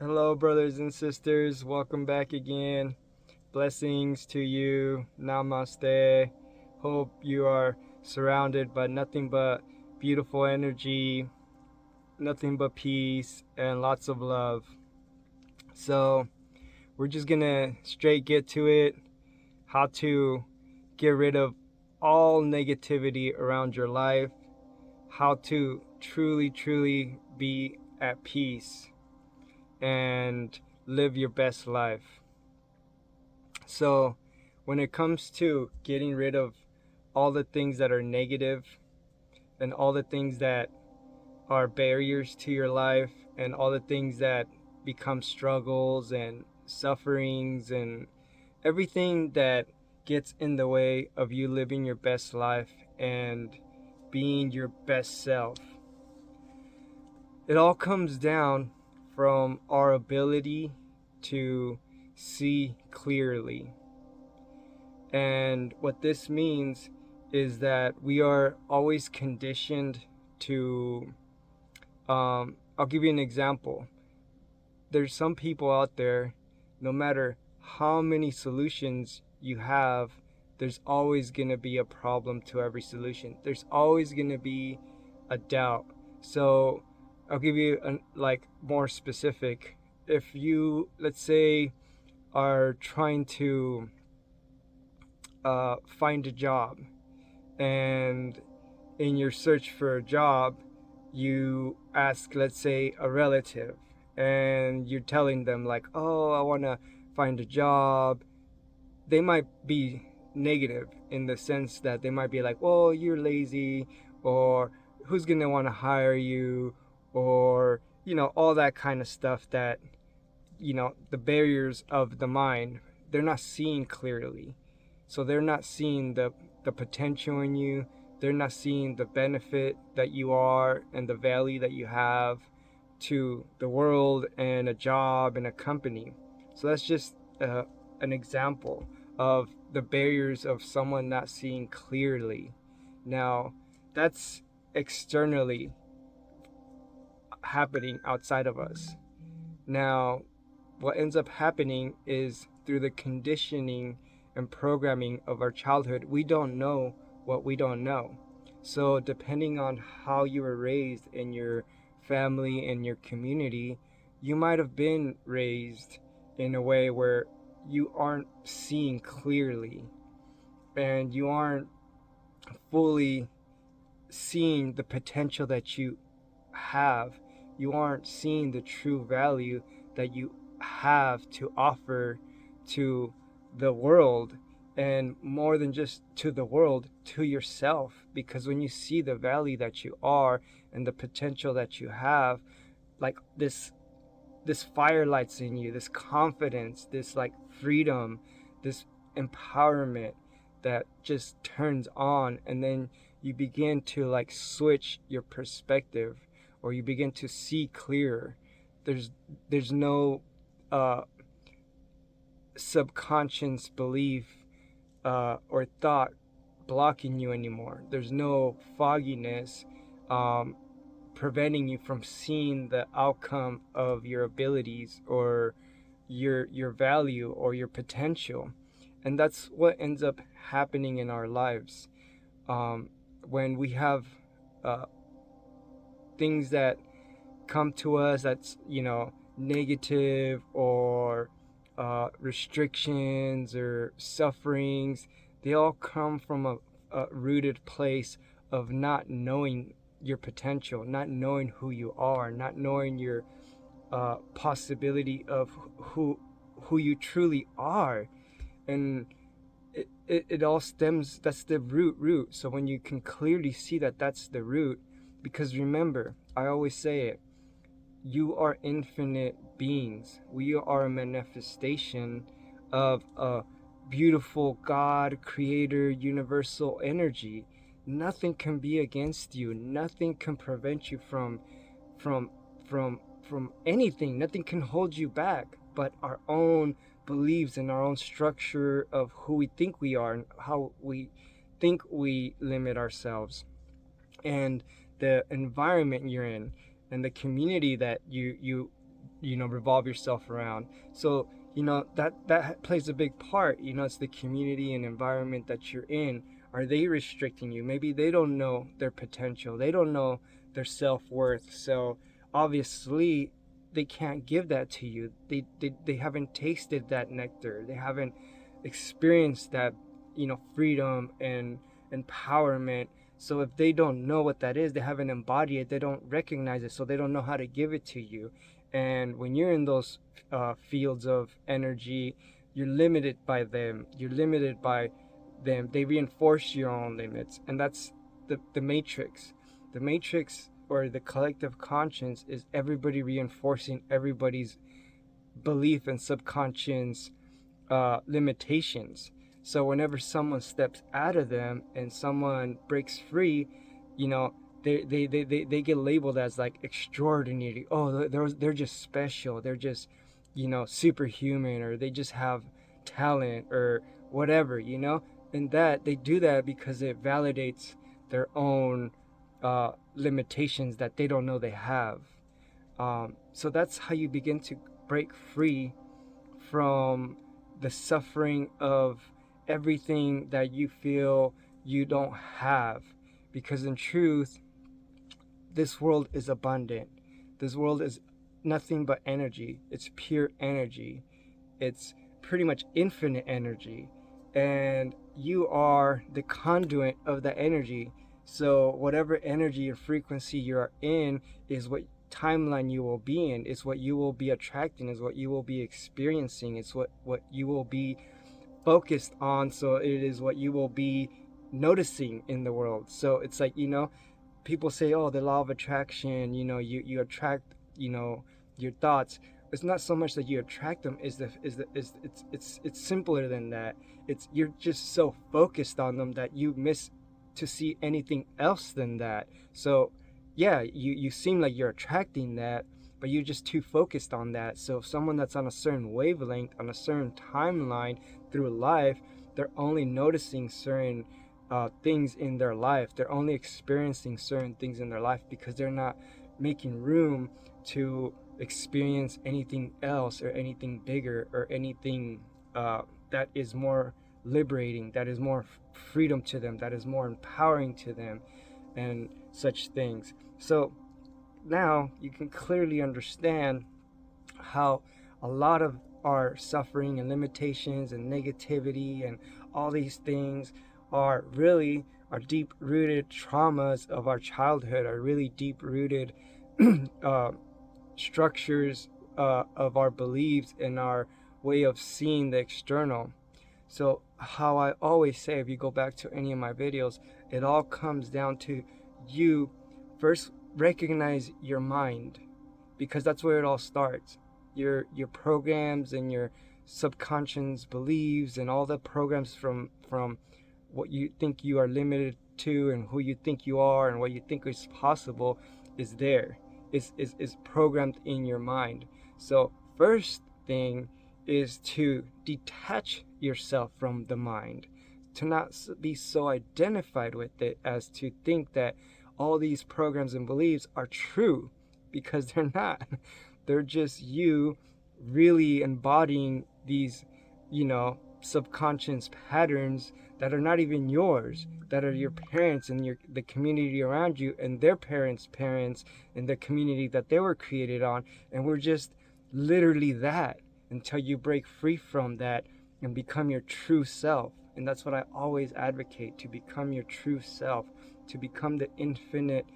Hello, brothers and sisters. Welcome back again. Blessings to you. Namaste. Hope you are surrounded by nothing but beautiful energy, nothing but peace, and lots of love. So, we're just gonna straight get to it. How to get rid of all negativity around your life. How to truly be at peace and live your best life. So, when it comes to getting rid of all the things that are negative and all the things that are barriers to your life and all the things that become struggles and sufferings and everything that gets in the way of you living your best life and being your best self, it all comes down from our ability to see clearly. And what this means is that we are always conditioned to, I'll give you an example. There's some people out there, no matter how many solutions you have, there's always going to be a problem to every solution. There's always going to be a doubt. So I'll give you more specific. If you, let's say, are trying to find a job, and in your search for a job, you ask, let's say, a relative, and you're telling them, like, oh, I want to find a job. They might be negative in the sense that they might be like, well, you're lazy, or who's going to want to hire you, or, all that kind of stuff that, the barriers of the mind, they're not seeing clearly. So they're not seeing the potential in you. They're not seeing the benefit that you are and the value that you have to the world and a job and a company. So that's just an example of the barriers of someone not seeing clearly. Now, that's externally happening outside of us. Now, what ends up happening is through the conditioning and programming of our childhood, we don't know what we don't know. So, depending on how you were raised in your family and your community, you might have been raised in a way where you aren't seeing clearly and you aren't fully seeing the potential that you have. You aren't seeing the true value that you have to offer to the world, and more than just to the world, to yourself. Because when you see the value that you are and the potential that you have, like this fire lights in you, this confidence, this like freedom, this empowerment that just turns on, and then you begin to like switch your perspective, or you begin to see clearer. there's there's no uh subconscious belief or thought blocking you anymore. There's no fogginess um preventing you from seeing the outcome of your abilities or your value or your potential. And that's what ends up happening in our lives, um, when we have uh, things that come to us that's negative, or restrictions or sufferings. They all come from a rooted place of not knowing your potential, not knowing who you are, not knowing your possibility of who you truly are. And it all stems, that's the root. So when you can clearly see that that's the root, because remember, I always say it, you are infinite beings. We are a manifestation of a beautiful God, creator, universal energy. Nothing can be against you. Nothing can prevent you from from anything. Nothing can hold you back but our own beliefs and our own structure of who we think we are and how we think we limit ourselves, and the environment you're in, and the community that you revolve yourself around. So that plays a big part. It's the community and environment that you're in. Are they restricting you? Maybe they don't know their potential, they don't know their self-worth, so obviously they can't give that to you. They haven't tasted that nectar, they haven't experienced that freedom and empowerment. So if they don't know what that is, they haven't embodied it, they don't recognize it, so they don't know how to give it to you. And when you're in those fields of energy, you're limited by them, they reinforce your own limits. And that's the matrix. The matrix, or the collective conscience, is everybody reinforcing everybody's belief and subconscious limitations. So whenever someone steps out of them and someone breaks free, they get labeled as like extraordinary. Oh, they're just special, they're just superhuman, or they just have talent or whatever. And that they do that because it validates their own limitations that they don't know they have. So that's how you begin to break free from the suffering of everything that you feel you don't have. Because in truth, this world is abundant. This world is nothing but energy. It's pure energy. It's pretty much infinite energy. And you are the conduit of that energy. So whatever energy or frequency you are in is what timeline you will be in. It's what you will be attracting, is what you will be experiencing. It's what you will be focused on. So it is what you will be noticing in the world. So it's like, people say, oh, the law of attraction, you attract, your thoughts. It's not so much that you attract them, it's simpler than that. It's you're just so focused on them that you miss to see anything else than that. So yeah, you seem like you're attracting that, but you're just too focused on that. So if someone that's on a certain wavelength, on a certain timeline through life, they're only noticing certain things in their life. They're only experiencing certain things in their life because they're not making room to experience anything else, or anything bigger, or anything that is more liberating, that is more freedom to them, that is more empowering to them, and such things. So now you can clearly understand how a lot of our suffering and limitations and negativity and all these things are really our deep rooted traumas of our childhood, are really deep rooted structures of our beliefs and our way of seeing the external. So how I always say, if you go back to any of my videos, it all comes down to you first recognize your mind, because that's where it all starts. Your programs and your subconscious beliefs and all the programs from what you think you are limited to, and who you think you are, and what you think is possible, is there. Is programmed in your mind. So first thing is to detach yourself from the mind, to not be so identified with it as to think that all these programs and beliefs are true, because they're not. They're just you really embodying these, subconscious patterns that are not even yours, that are your parents and the community around you, and their parents' parents, and the community that they were created on. And we're just literally that, until you break free from that and become your true self. And that's what I always advocate, to become your true self, to become the infinite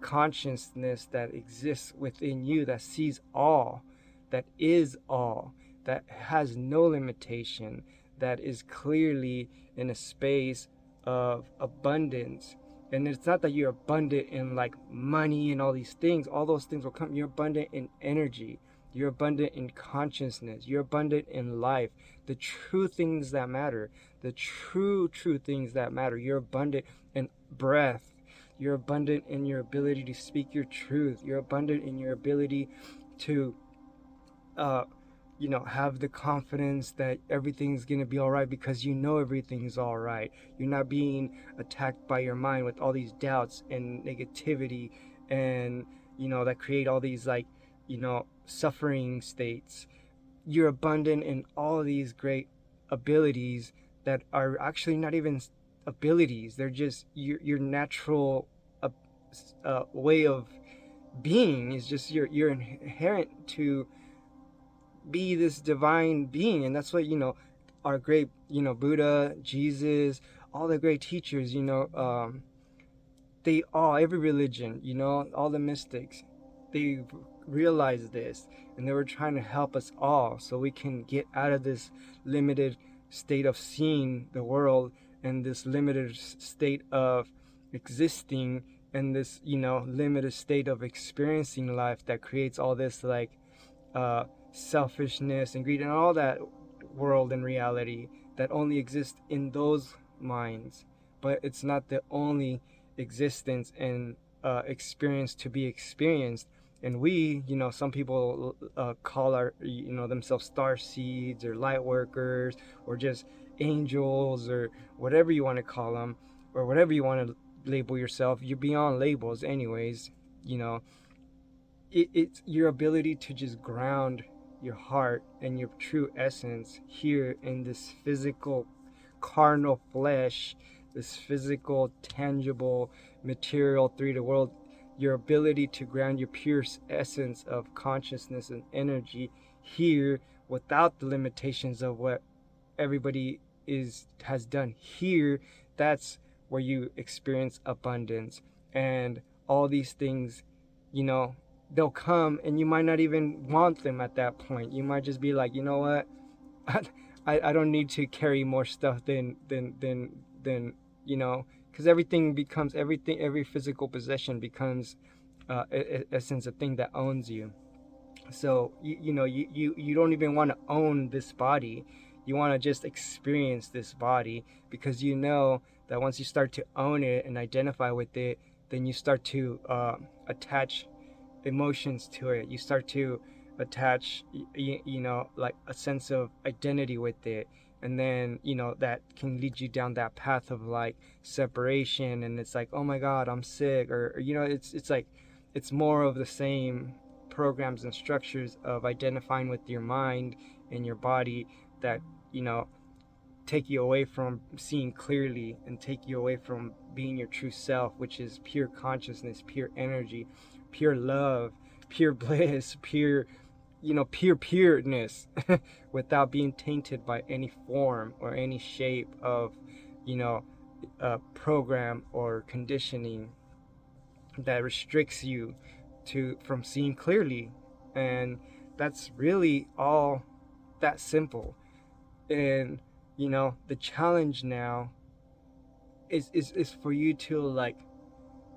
consciousness that exists within you, that sees all, that is all, that has no limitation, that is clearly in a space of abundance. And it's not that you're abundant in like money and all these things. All those things will come. You're abundant in energy. You're abundant in consciousness. You're abundant in life. The true things that matter. The true things that matter. You're abundant in breath. You're abundant in your ability to speak your truth. You're abundant in your ability to have the confidence that everything's going to be all right, because everything's all right. You're not being attacked by your mind with all these doubts and negativity, and that create all these suffering states. You're abundant in all these great abilities that are actually not even abilities. They're just your natural way of being. Is just you're inherent to be this divine being. And that's what, our great, Buddha, Jesus, all the great teachers, they all, every religion, all the mystics, they realized this, and they were trying to help us all so we can get out of this limited state of seeing the world, and this limited state of existing, and this, limited state of experiencing life that creates all this like selfishness and greed and all that world and reality that only exists in those minds. But it's not the only existence and experience to be experienced. And we, some people call themselves star seeds or light workers or just angels or whatever you want to call them, or whatever you want to label yourself. You're beyond labels anyways. It's your ability to just ground your heart and your true essence here in this physical carnal flesh, this physical tangible material 3D world. Your ability to ground your pure essence of consciousness and energy here without the limitations of what everybody has done here. That's where you experience abundance. And all these things, they'll come, and you might not even want them at that point. You might just be like, you know what, I don't need to carry more stuff than because every physical possession becomes essence a thing that owns you. So you don't even want to own this body. You want to just experience this body, because you know that once you start to own it and identify with it, then you start to attach emotions to it. You start to attach like a sense of identity with it, and then that can lead you down that path of like separation. And it's like, oh my god, I'm sick, or it's like it's more of the same programs and structures of identifying with your mind and your body that take you away from seeing clearly and take you away from being your true self, which is pure consciousness, pure energy, pure love, pure bliss, pure pureness without being tainted by any form or any shape of program or conditioning that restricts you from seeing clearly. And that's really all that simple. And the challenge now is for you to like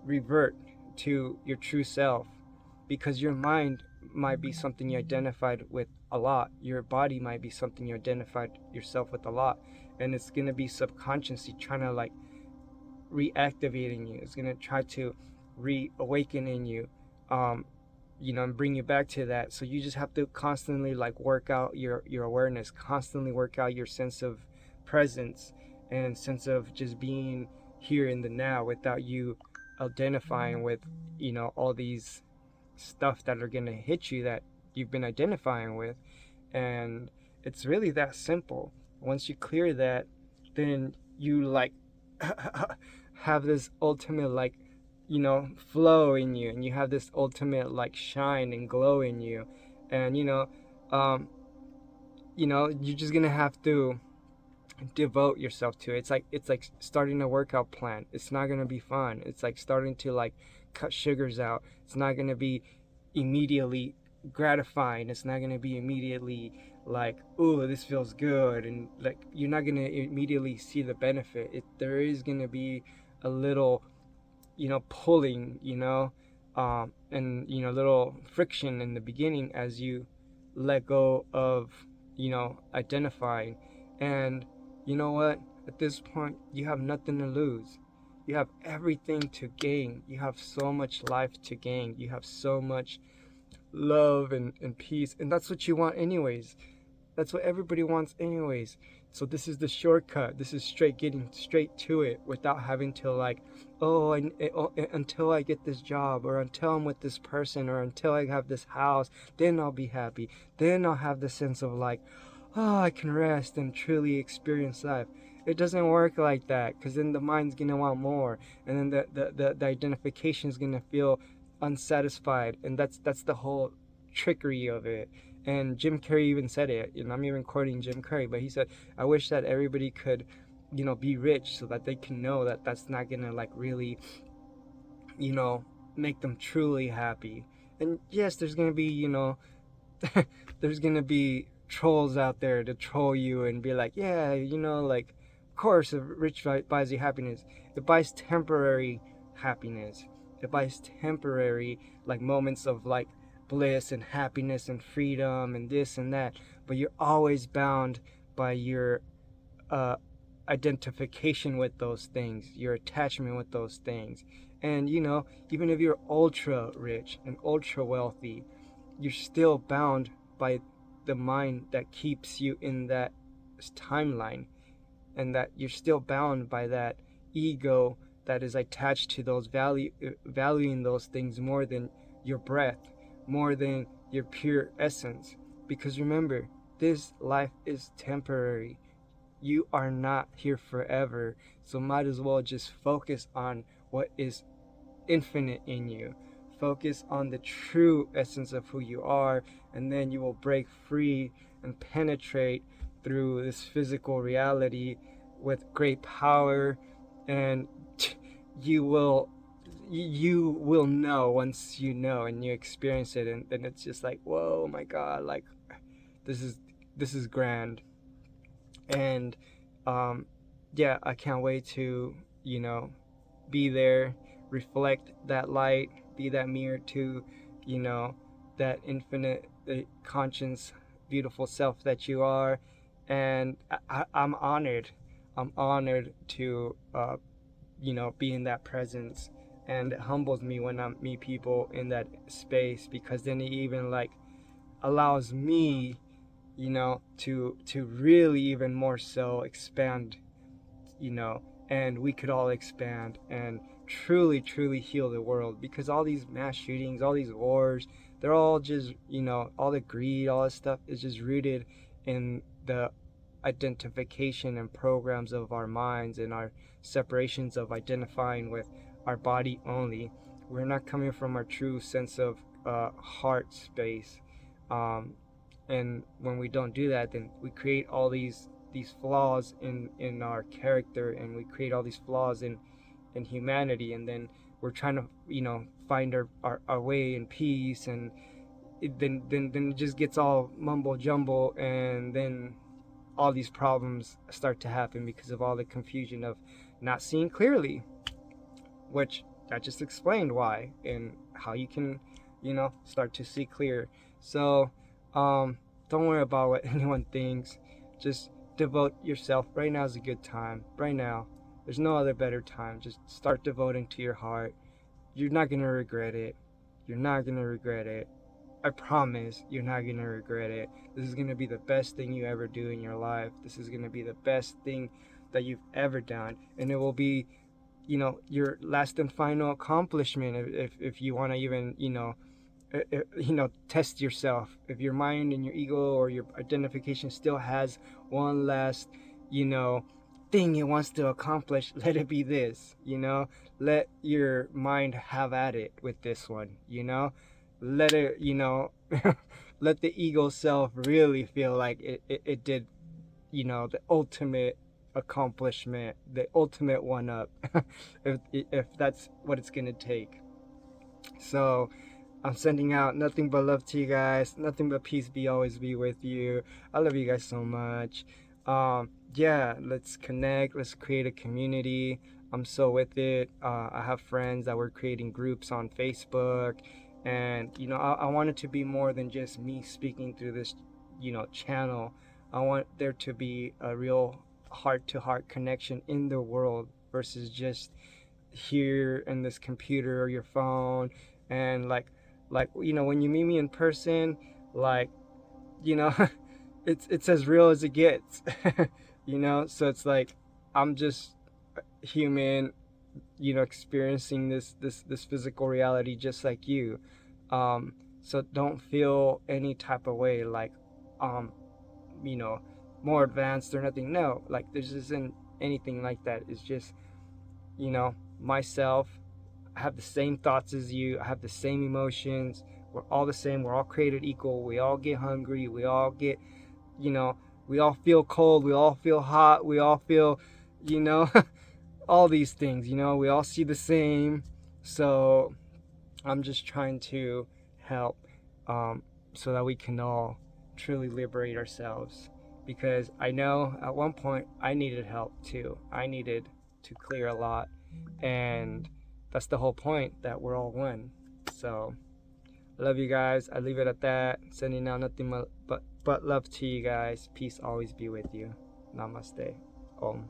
revert to your true self, because your mind might be something you identified with a lot, your body might be something you identified yourself with a lot, and it's going to be subconsciously trying to like reactivating you. It's going to try to reawaken in you, and bring you back to that. So you just have to constantly like work out your awareness, constantly work out your sense of presence and sense of just being here in the now, without you identifying with all these stuff that are going to hit you that you've been identifying with. And it's really that simple. Once you clear that, then you like have this ultimate like flow in you, and you have this ultimate like shine and glow in you. And you're just gonna have to devote yourself to it. It's like starting a workout plan. It's not gonna be fun. It's like starting to like cut sugars out. It's not gonna be immediately gratifying. It's not gonna be immediately like, oh, this feels good, and like you're not gonna immediately see the benefit. There is gonna be a little pulling, and little friction in the beginning as you let go of identifying. And you know what, at this point you have nothing to lose. You have everything to gain. You have so much life to gain. You have so much love and peace, and that's what you want anyways. That's what everybody wants anyways. So this is the shortcut. This is getting straight to it without having to like, until I get this job, or until I'm with this person, or until I have this house, then I'll be happy. Then I'll have the sense of like, oh, I can rest and truly experience life. It doesn't work like that, because then the mind's gonna want more, and then the identification is gonna feel unsatisfied, and that's the whole trickery of it. And Jim Carrey even said it, and I'm even quoting Jim Carrey, but he said, I wish that everybody could, be rich, so that they can know that that's not gonna like really, make them truly happy. And yes, there's gonna be, there's gonna be trolls out there to troll you and be like, yeah, like, of course, if rich buys you happiness, it buys temporary happiness. It buys temporary, like, moments of like bliss and happiness and freedom and this and that. But you're always bound by your uh, identification with those things, your attachment with those things. And even if you're ultra rich and ultra wealthy, you're still bound by the mind that keeps you in that timeline, and that you're still bound by that ego that is attached to those valuing those things more than your breath, more than your pure essence. Because remember, this life is temporary. You are not here forever, so might as well just focus on what is infinite in you. Focus on the true essence of who you are, and then you will break free and penetrate through this physical reality with great power. And you will know once you know and you experience it, and then it's just like, whoa, my God, like, this is grand. And yeah, I can't wait to be there, reflect that light, be that mirror to that infinite conscience, beautiful self that you are. And I'm honored. I'm honored to be in that presence. And it humbles me when I meet people in that space, because then it even like allows me to really even more so expand, and we could all expand and truly heal the world. Because all these mass shootings, all these wars, they're all just, all the greed, all this stuff is just rooted in the identification and programs of our minds, and our separations of identifying with our body only. We're not coming from our true sense of heart space. And when we don't do that, then we create all these flaws in our character, and we create all these flaws in humanity. And then we're trying to find our way in peace, and then it just gets all mumbo jumbo, and then all these problems start to happen because of all the confusion of not seeing clearly, which I just explained why, and how you can start to see clear. So don't worry about what anyone thinks. Just devote yourself. Right now is a good time. Right now, there's no other better time. Just start devoting to your heart. You're not gonna regret it. You're not gonna regret it. I promise you're not gonna regret it. This is gonna be the best thing you ever do in your life. This is gonna be the best thing that you've ever done, and it will be your last and final accomplishment. If you want to even test yourself, if your mind and your ego or your identification still has one last thing it wants to accomplish, let it be this. Let your mind have at it with this one. Let it let the ego self really feel like it did the ultimate accomplishment, the ultimate one up. if that's what it's gonna take. So I'm sending out nothing but love to you guys. Nothing but peace always be with you. I love you guys so much. Yeah, let's connect. Let's create a community. I'm so with it. I have friends that were creating groups on Facebook, and I want it to be more than just me speaking through this channel. I want there to be a real heart-to-heart connection in the world, versus just here in this computer or your phone. And like when you meet me in person, like you know it's as real as it gets. You know, so it's like I'm just human, you know, experiencing this physical reality just like you. So don't feel any type of way like um you know, more advanced or nothing. No, like there's isn't anything like that. It's just, you know, myself. I have the same thoughts as you. I have the same emotions. We're all the same. We're all created equal. We all get hungry. We all get, you know, we all feel cold. We all feel hot. We all feel, you know, all these things, you know, we all see the same. So I'm just trying to help, so that we can all truly liberate ourselves. Because I know at one point I needed help too. I needed to clear a lot. And that's the whole point, that we're all one. So I love you guys. I leave it at that. Sending out nothing but love to you guys. Peace always be with you. Namaste. Om.